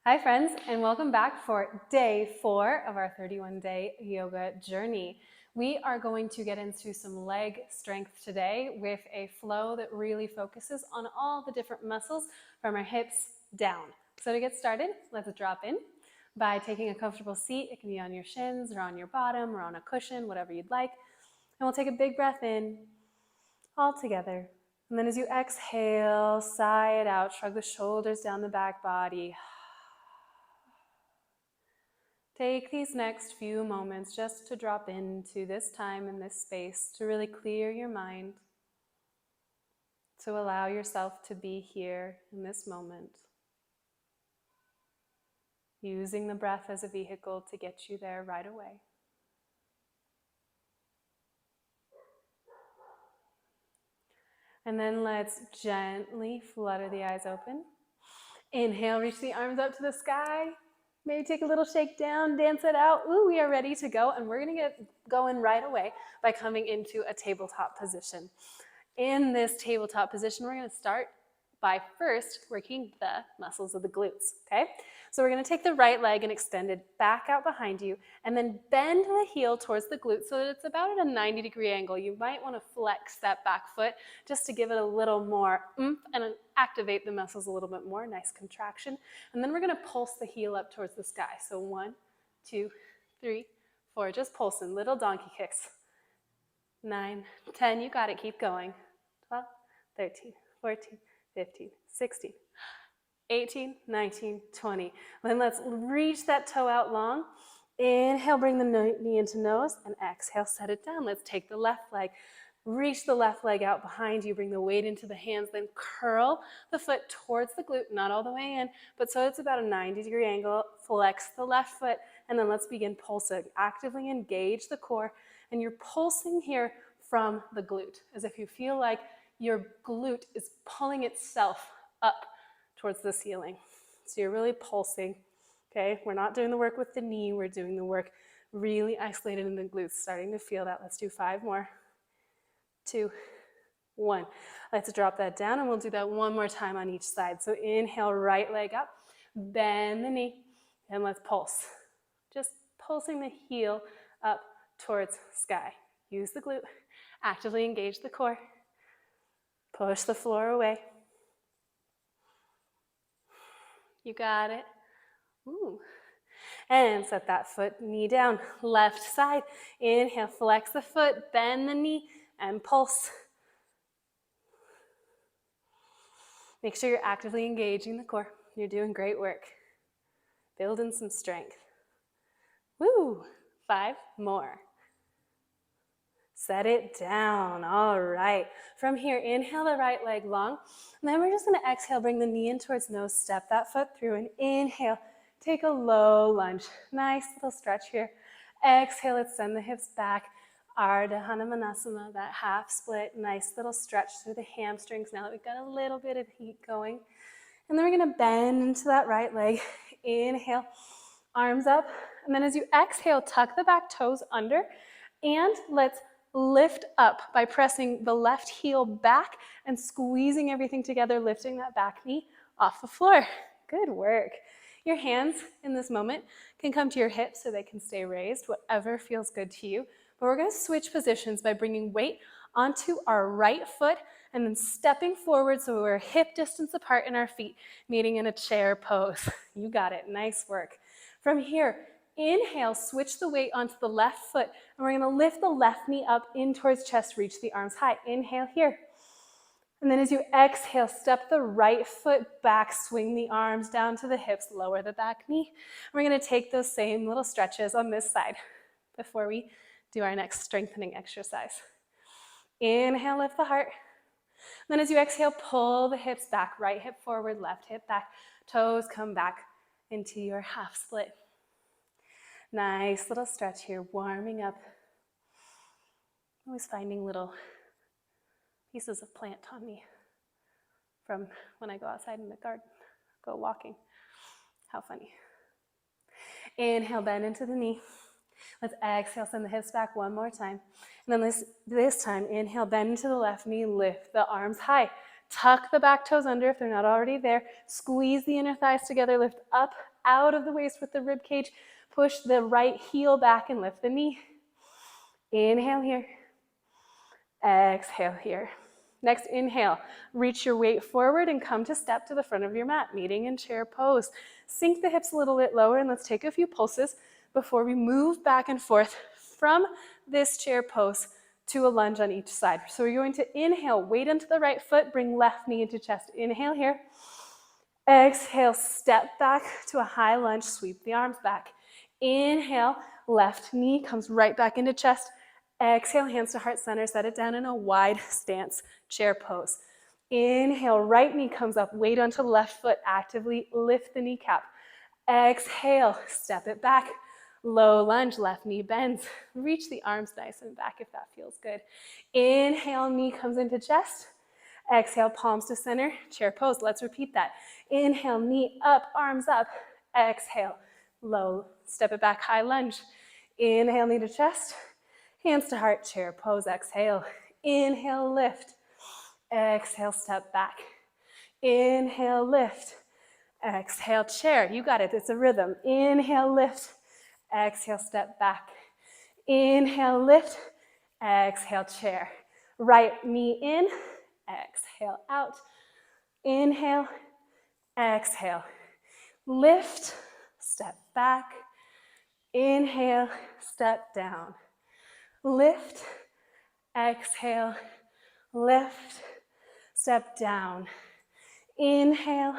Hi friends, and welcome back for day 4 of our 31-day yoga journey. We are going to get into some leg strength today with a flow that really focuses on all the different muscles from our hips down. So to get started, let's drop in by taking a comfortable seat. It can be on your shins or on your bottom or on a cushion, whatever you'd like. And we'll take a big breath in, all together. And then as you exhale, sigh it out, shrug the shoulders down the back body. Take these next few moments just to drop into this time and this space to really clear your mind, to allow yourself to be here in this moment, using the breath as a vehicle to get you there right away. And then let's gently flutter the eyes open. Inhale, reach the arms up to the sky. Maybe take a little shake down, dance it out. Ooh, we are ready to go, and we're going to get going right away by coming into a tabletop position. In this tabletop position, we're going to start by first working the muscles of the glutes, okay? So we're going to take the right leg and extend it back out behind you, and then bend the heel towards the glute so that it's about at a 90-degree angle. You might want to flex that back foot just to give it a little more oomph and activate the muscles a little bit more. Nice contraction. And then we're going to pulse the heel up towards the sky. So 1, 2, 3, 4. Just pulsing, little donkey kicks. 9, 10, you got it, keep going. 12, 13, 14, 15, 16, 18, 19, 20. Then let's reach that toe out long. Inhale, bring the knee into nose, and exhale, set it down. Let's take the left leg. Reach the left leg out behind you, bring the weight into the hands, then curl the foot towards the glute, not all the way in, but so it's about a 90-degree angle. Flex the left foot, and then let's begin pulsing. Actively engage the core, and you're pulsing here from the glute, as if you feel like your glute is pulling itself up towards the ceiling. So you're really pulsing, okay? We're not doing the work with the knee, we're doing the work really isolated in the glutes, starting to feel that. Let's do 5 more. 2, 1. Let's drop that down, and we'll do that one more time on each side. So inhale, right leg up, bend the knee, and let's pulse. Just pulsing the heel up towards sky. Use the glute, actively engage the core, push the floor away. You got it. Ooh. And set that foot, knee down, left side. Inhale, flex the foot, bend the knee, and pulse. Make sure you're actively engaging the core. You're doing great work. Building some strength. Woo! 5 more. Set it down. All right. From here, inhale the right leg long. And then we're just going to exhale, bring the knee in towards nose, step that foot through, and inhale. Take a low lunge. Nice little stretch here. Exhale, let's send the hips back. Ardha Hanumanasana, that half split. Nice little stretch through the hamstrings now that we've got a little bit of heat going. And then we're going to bend into that right leg. Inhale, arms up. And then as you exhale, tuck the back toes under. And let's lift up by pressing the left heel back and squeezing everything together, lifting that back knee off the floor. Good work. Your hands in this moment can come to your hips so they can stay raised, whatever feels good to you. But we're going to switch positions by bringing weight onto our right foot and then stepping forward so we're hip distance apart in our feet, meeting in a chair pose. You got it. Nice work. From here, inhale, switch the weight onto the left foot, and we're going to lift the left knee up in towards chest, reach the arms high. Inhale here. And then as you exhale, step the right foot back, swing the arms down to the hips, lower the back knee. We're going to take those same little stretches on this side before we do our next strengthening exercise. Inhale, lift the heart. Then as you exhale, pull the hips back, right hip forward, left hip back, toes come back into your half split. Nice little stretch here, warming up. Always finding little pieces of plant on me from when I go outside in the garden, go walking. How funny. Inhale, bend into the knee. Let's exhale, send the hips back one more time. And then this time, inhale, bend into the left knee, lift the arms high. Tuck the back toes under if they're not already there. Squeeze the inner thighs together, lift up out of the waist with the rib cage. Push the right heel back and lift the knee. Inhale here. Exhale here. Next, inhale. Reach your weight forward and come to step to the front of your mat, meeting in chair pose. Sink the hips a little bit lower, and let's take a few pulses before we move back and forth from this chair pose to a lunge on each side. So we're going to inhale, weight into the right foot, bring left knee into chest. Inhale here. Exhale, step back to a high lunge, sweep the arms back. Inhale, left knee comes right back into chest. Exhale, hands to heart center, set it down in a wide stance, chair pose. Inhale, right knee comes up, weight onto the left foot, actively lift the kneecap. Exhale, step it back, low lunge, left knee bends. Reach the arms nice and back if that feels good. Inhale, knee comes into chest. Exhale, palms to center, chair pose. Let's repeat that. Inhale, knee up, arms up. Exhale, low, step it back, high lunge. Inhale, knee to chest. Hands to heart, chair pose. Exhale. Inhale, lift. Exhale, step back. Inhale, lift. Exhale, chair. You got it. It's a rhythm. Inhale, lift. Exhale, step back. Inhale, lift. Exhale, chair. Right knee in. Exhale, out. Inhale. Exhale. Lift. Step back. Inhale. Step down. Lift. Exhale. Lift. Step down. Inhale.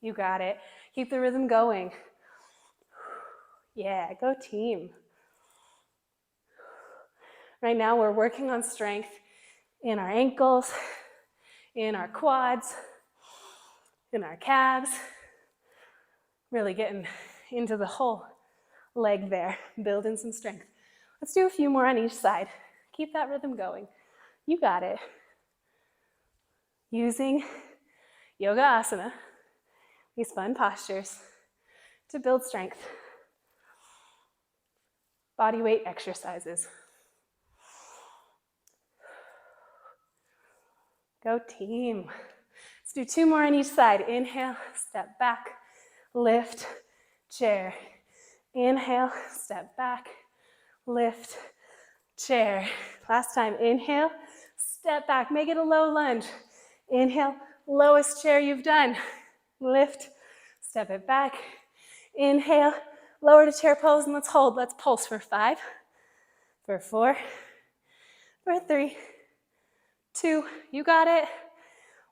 You got it. Keep the rhythm going. Yeah, go team. Right now we're working on strength in our ankles, in our quads, in our calves. Really getting into the whole leg there, building some strength. Let's do a few more on each side. Keep that rhythm going. You got it. Using yoga asana, these fun postures, to build strength. Body weight exercises. Go team. Let's do 2 more on each side. Inhale, step back, lift, chair. Inhale, step back, lift, chair. Last time, inhale, step back, make it a low lunge. Inhale, lowest chair you've done. Lift, step it back. Inhale, lower to chair pose, and let's hold. Let's pulse for 5, for 4, for 3, 2, you got it.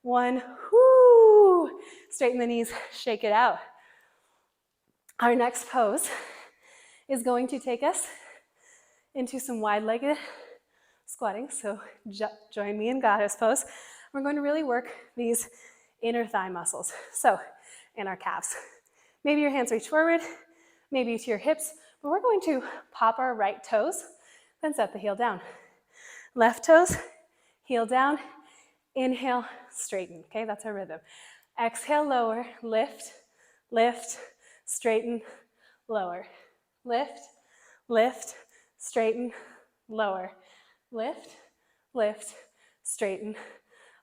1, whoo. Straighten the knees, shake it out. Our next pose is going to take us into some wide-legged squatting. So join me in goddess pose. We're going to really work these inner thigh muscles. So, and our calves. Maybe your hands reach forward, maybe to your hips, but we're going to pop our right toes, then set the heel down. Left toes, heel down, inhale, straighten. Okay, that's our rhythm. Exhale, lower, lift, lift, straighten, lower. Lift, lift, straighten, lower. Lift, lift, straighten,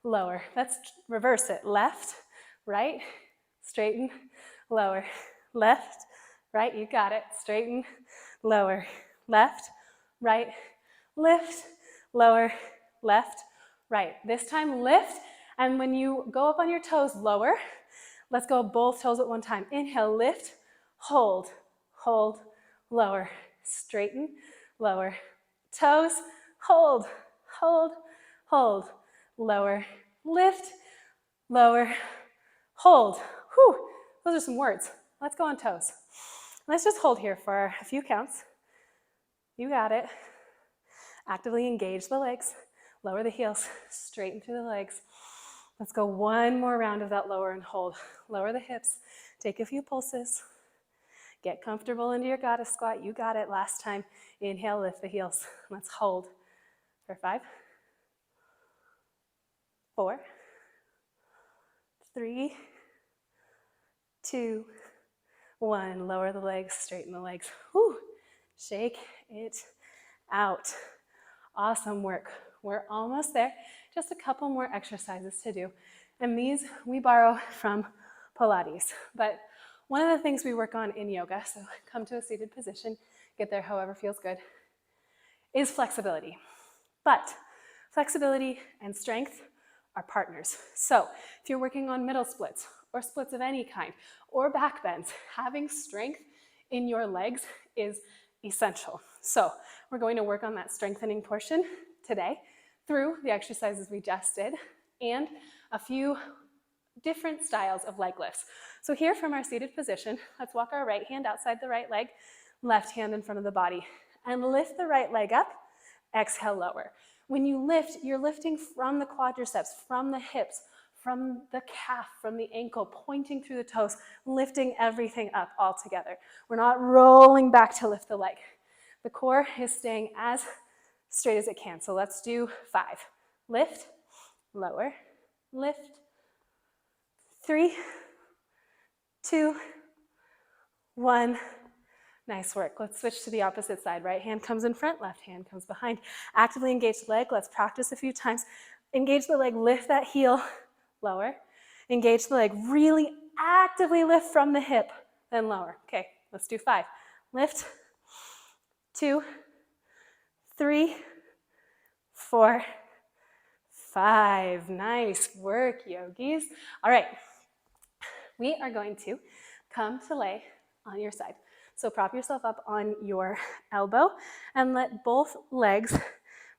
lower. Let's reverse it. Left, right, straighten, lower. Left, right, you got it. Straighten, lower. Left, right, lift, lower, left, right. This time lift, and when you go up on your toes, lower. Let's go both toes at one time. Inhale, lift, hold, hold, lower. Straighten, lower. Toes, hold, hold, hold, lower. Lift, lower, hold. Whew, those are some words. Let's go on toes. Let's just hold here for a few counts. You got it. Actively engage the legs. Lower the heels, straighten through the legs. Let's go one more round of that lower and hold. Lower the hips, take a few pulses. Get comfortable into your goddess squat. You got it last time. Inhale, lift the heels. Let's hold for 5, 4, 3, 2, 1. Lower the legs, straighten the legs. Whew. Shake it out. Awesome work. We're almost there. Just a couple more exercises to do. And these we borrow from Pilates. But One of the things we work on in yoga, so come to a seated position, get there however feels good, is flexibility. But flexibility and strength are partners. So if you're working on middle splits or splits of any kind or back bends, having strength in your legs is essential. So we're going to work on that strengthening portion today through the exercises we just did and a few different styles of leg lifts. So here from our seated position, let's walk our right hand outside the right leg, left hand in front of the body, and lift the right leg up, exhale, lower. When you lift, you're lifting from the quadriceps, from the hips, from the calf, from the ankle, pointing through the toes, lifting everything up all together. We're not rolling back to lift the leg. The core is staying as straight as it can. So let's do 5. Lift, lower, lift, 3, 2, 1. Nice work. Let's switch to the opposite side. Right hand comes in front, left hand comes behind. Actively engage the leg. Let's practice a few times. Engage the leg, lift that heel, lower. Engage the leg, really actively lift from the hip, then lower. Okay, let's do 5. Lift, 2, 3, 4, 5. Nice work, yogis. All right, we are going to come to lay on your side. So prop yourself up on your elbow and let both legs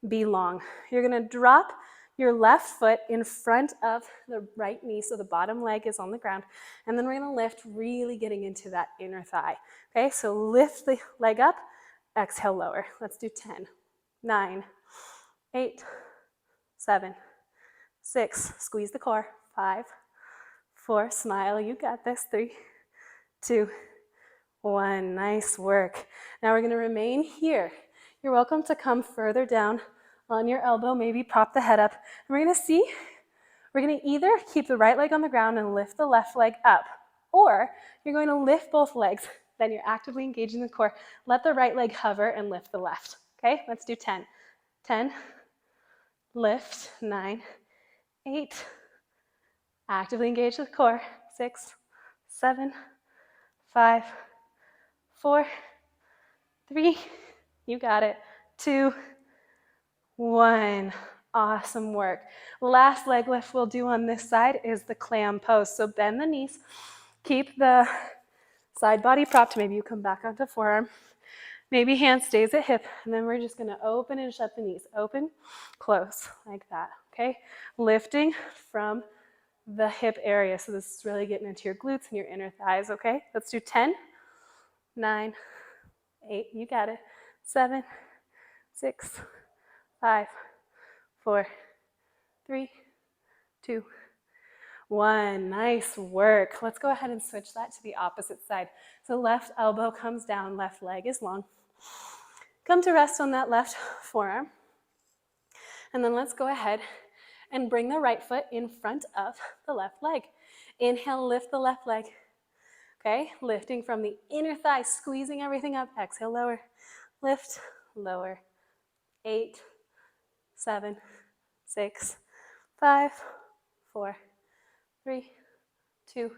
be long. You're going to drop your left foot in front of the right knee, so the bottom leg is on the ground, and then we're going to lift, really getting into that inner thigh. Okay, so lift the leg up, exhale, lower. Let's do 10, 9, 8, 7, 6, squeeze the core, 5, 4, smile, you got this, 3, 2, 1, nice work. Now we're going to remain here. You're welcome to come further down on your elbow, maybe prop the head up. And we're going to see, we're going to either keep the right leg on the ground and lift the left leg up, or you're going to lift both legs, then you're actively engaging the core. Let the right leg hover and lift the left. Okay, let's do 10. 10, lift, 9, 8, actively engage the core, 6, 7, 5, 4, 3, you got it, 2, 1. Awesome work. Last leg lift we'll do on this side is the clam pose. So bend the knees, keep the side body propped. Maybe you come back onto forearm. Maybe hand stays at hip, and then we're just going to open and shut the knees. Open, close, like that, okay? Lifting from the hip area. So this is really getting into your glutes and your inner thighs, okay? Let's do 10, 9, 8, you got it, 7, 6, 5, 4, 3, 2, 1. Nice work. Let's go ahead and switch that to the opposite side. So left elbow comes down, left leg is long. Come to rest on that left forearm. And then let's go ahead and bring the right foot in front of the left leg. Inhale, lift the left leg. Okay, lifting from the inner thigh, squeezing everything up. Exhale, lower, lift, lower. 8, 7, 6, 5, 4, 3, 2,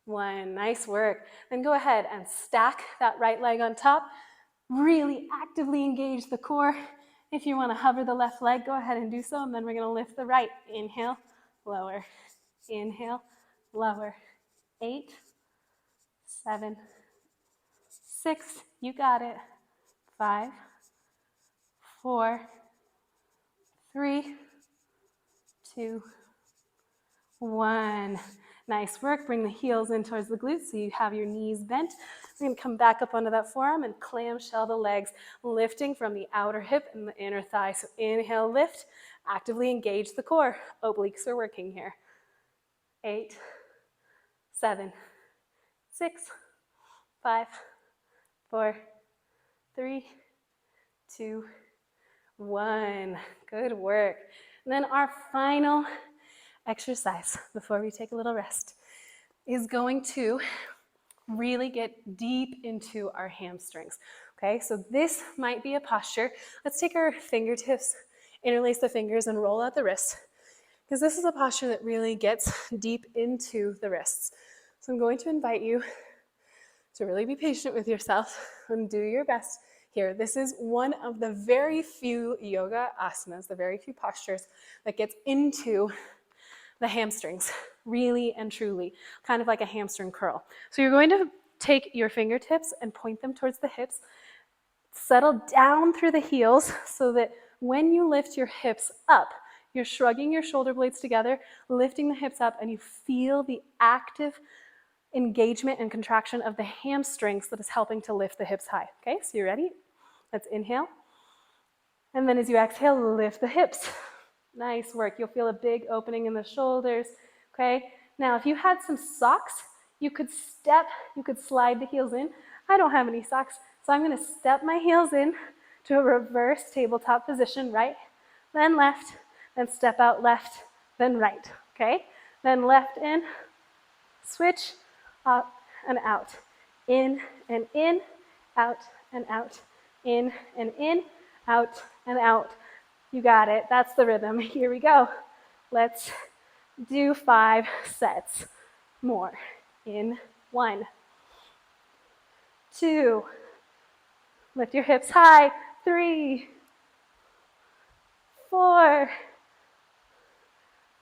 1. Nice work. Then go ahead and stack that right leg on top. Really actively engage the core. If you want to hover the left leg, go ahead and do so. And then we're going to lift the right. Inhale, lower. Inhale, lower. 8, 7, 6. You got it. 5, 4, 3, 2, 1. Nice work. Bring the heels in towards the glutes so you have your knees bent. We're going to come back up onto that forearm and clamshell the legs, lifting from the outer hip and the inner thigh. So inhale, lift. Actively engage the core. Obliques are working here. 8, 7, 6, 5, 4, 3, 2, 1. Good work. And then our final exercise before we take a little rest is going to really get deep into our hamstrings. Okay, so this might be a posture. Let's take our fingertips, interlace the fingers, and roll out the wrists, because this is a posture that really gets deep into the wrists. So I'm going to invite you So really be patient with yourself and do your best here. This is one of the very few yoga asanas, the very few postures that gets into the hamstrings, really and truly, kind of like a hamstring curl. So you're going to take your fingertips and point them towards the hips, settle down through the heels so that when you lift your hips up, you're shrugging your shoulder blades together, lifting the hips up, and you feel the active engagement and contraction of the hamstrings that is helping to lift the hips high. Okay, so you ready? Let's inhale. And then as you exhale, lift the hips. Nice work. You'll feel a big opening in the shoulders. Okay, now if you had some socks, you could slide the heels in. I don't have any socks, so I'm going to step my heels in to a reverse tabletop position, right, then left, then step out left, then right. Okay, then left in, switch, up and out, in and in, out and out, in and in, out and out. You got it. That's the rhythm. Here we go. Let's do 5 sets more. In 1, 2, lift your hips high, 3, 4,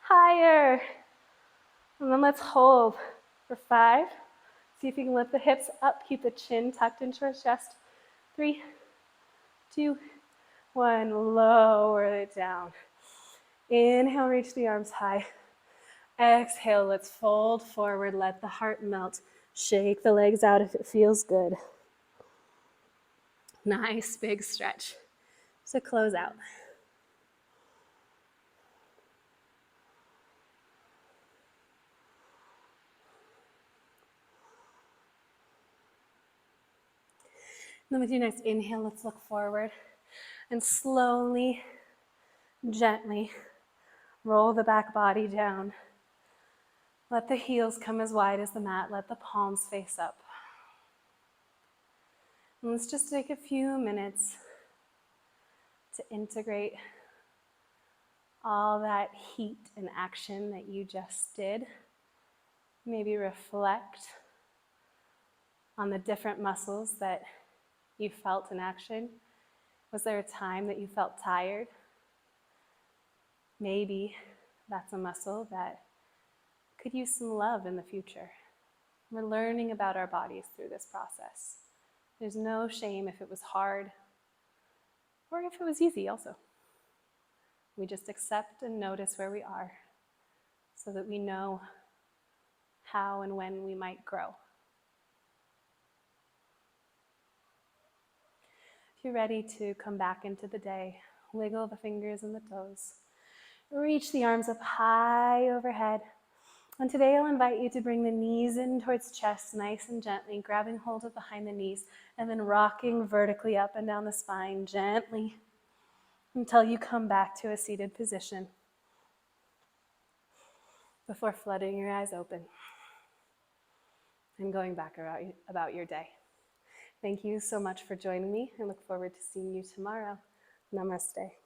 higher. And then let's hold for 5. See if you can lift the hips up, keep the chin tucked into your chest. 3, 2, 1, lower it down. Inhale, reach the arms high. Exhale, let's fold forward, let the heart melt. Shake the legs out if it feels good. Nice big stretch. So close out. And then with your next inhale, let's look forward and slowly, gently roll the back body down. Let the heels come as wide as the mat. Let the palms face up. And let's just take a few minutes to integrate all that heat and action that you just did. Maybe reflect on the different muscles that you felt in action. Was there a time that you felt tired? Maybe that's a muscle that could use some love in the future. We're learning about our bodies through this process. There's no shame if it was hard or if it was easy also. We just accept and notice where we are so that we know how and when we might grow. If you're ready to come back into the day, wiggle the fingers and the toes. Reach the arms up high overhead. And today I'll invite you to bring the knees in towards chest, nice and gently, grabbing hold of behind the knees, and then rocking vertically up and down the spine gently until you come back to a seated position before flooding your eyes open and going back about your day. Thank you so much for joining me. I look forward to seeing you tomorrow. Namaste.